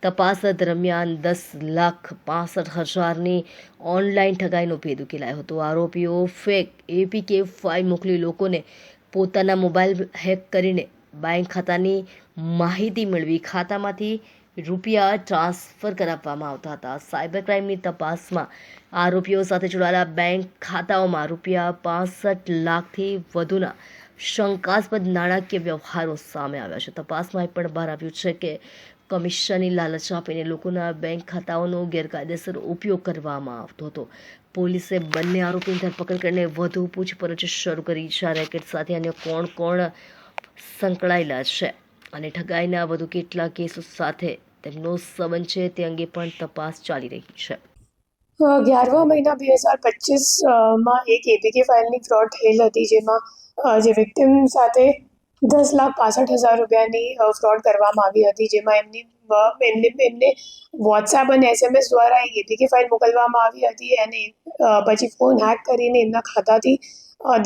તપાસ દરમિયાન 10,65,000ની ઓનલાઈન ઠગાઈનો ભેદ ઉકેલાયો હતો। આરોપીઓ ફેક એપીકે ફાઇલ મોકલી લોકોને પોતાના મોબાઈલ હેક કરીને બેંક ખાતાની માહિતી મેળવી ખાતામાંથી રૂપિયા ટ્રાન્સફર કરાવવામાં આવતા હતા। સાયબર ક્રાઇમની તપાસમાં આરોપીઓ સાથે જોડાયેલા બેંક ખાતાઓમાં રૂપિયા 65 લાખથી વધુના શંકાસ્પદ નાણાકીય વ્યવહારો સામે આવ્યા છે। તપાસમાં એ પણ બહાર આવ્યું છે કે કમિશનની લાલચ આપીને લોકોના બેંક ખાતાઓનો ગેરકાયદેસર ઉપયોગ કરવામાં આવતો હતો। પોલીસે બંને આરોપીની ધરપકડ કરીને વધુ પૂછપરછ શરૂ કરી છે। આ રેકેટ સાથે અન્ય કોણ સંકળાયેલા છે અને ઠગાઈના વધુ કેટલા કેસો સાથે તેમનો સંબંધ છે તે અંગે પણ તપાસ ચાલી રહી છે। 11મા મહિના 2025માં એક એપીકે ફાઇલની ફ્રોડ થયેલ હતી, જેમાં જે વિક્ટિમ સાથે 10,65,000 રૂપિયાની ફ્રોડ કરવામાં આવી હતી, જેમાં એમને વોટ્સએપ અને SMS દ્વારા એક એપીકે ફાઇલ મોકલવામાં આવી હતી અને પછી ફોન હેક કરીને એમના ખાતાથી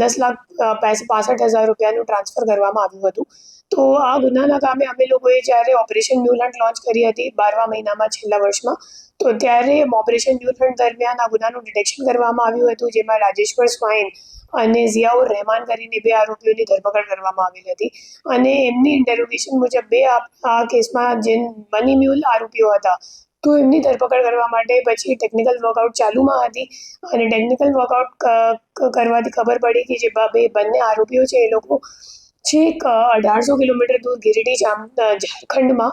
10,65,000 રૂપિયાનું ટ્રાન્સફર કરવામાં આવ્યું હતું। તો આ ગુનાના કામે અમે લોકોએ જ્યારે ઓપરેશન ન્યૂ લંડ લોન્ચ કરી હતી 12મા મહિનામાં છેલ્લા વર્ષમાં, તો ત્યારે ઓપરેશન ન્યૂ લંડ દરમિયાન આ ગુનાનું ડિટેક્શન કરવામાં આવ્યું હતું, જેમાં રાજેશ્વર સ્વાઈન અને ઝિયાઉર રહેમાન કરીને 2 આરોપીઓની ધરપકડ કરવામાં આવેલી હતી અને એમની ઇન્ટેરોગેશન મુજબ આ કેસમાં જે મની મ્યુલ આરોપીઓ હતા, તો એમની ધરપકડ કરવા માટે પછી ટેકનિકલ વર્કઆઉટ ચાલુમાં હતી અને ટેકનિકલ વર્કઆઉટ કરવાથી ખબર પડી કે જે બંને આરોપીઓ છે એ લોકો છેક 1800 કિલોમીટર દૂર ગિરિડીહ ઝારખંડમાં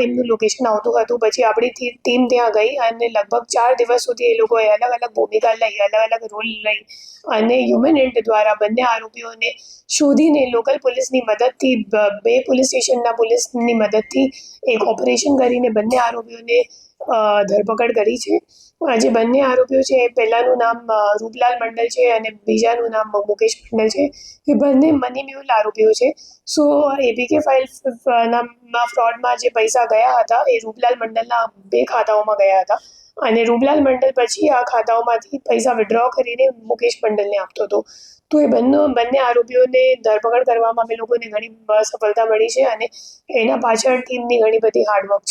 એમનું લોકેશન આવતું હતું। પછી આપણી ટીમ ત્યાં ગઈ અને લગભગ 4 દિવસ સુધી એ લોકોએ અલગ અલગ ભૂમિકા લઈ, અલગ અલગ રોલ લઈ અને હ્યુમન એન્ટ દ્વારા બંને આરોપીઓને શોધીને લોકલ પોલીસની મદદથી 2 પોલીસ સ્ટેશનના પોલીસની મદદથી એક ઓપરેશન કરીને બંને આરોપીઓને ધરપકડ કરી છે। જે બંને આરોપીઓ છે પહેલાનું નામ રૂપલાલ મંડલ છે અને બીજાનું નામ મુકેશ મંડલ છે। એ બંને મની મ્યુલ આરોપીઓ છે। સો એપીકે ફાઇલના ફ્રોડમાં જે પૈસા ગયા હતા એ રૂપલાલ મંડલના 2 ખાતાઓમાં ગયા હતા અને રૂપલાલ મંડલ પછી આ ખાતાઓમાંથી પૈસા વિડ્રો કરીને મુકેશ મંડલને આપતો હતો। તો એ બંને આરોપીઓને ધરપકડ કરવામાં અમે લોકોને ઘણી સફળતા મળી છે અને એના પાછળ ટીમની ઘણી બધી હાર્ડવર્ક છે।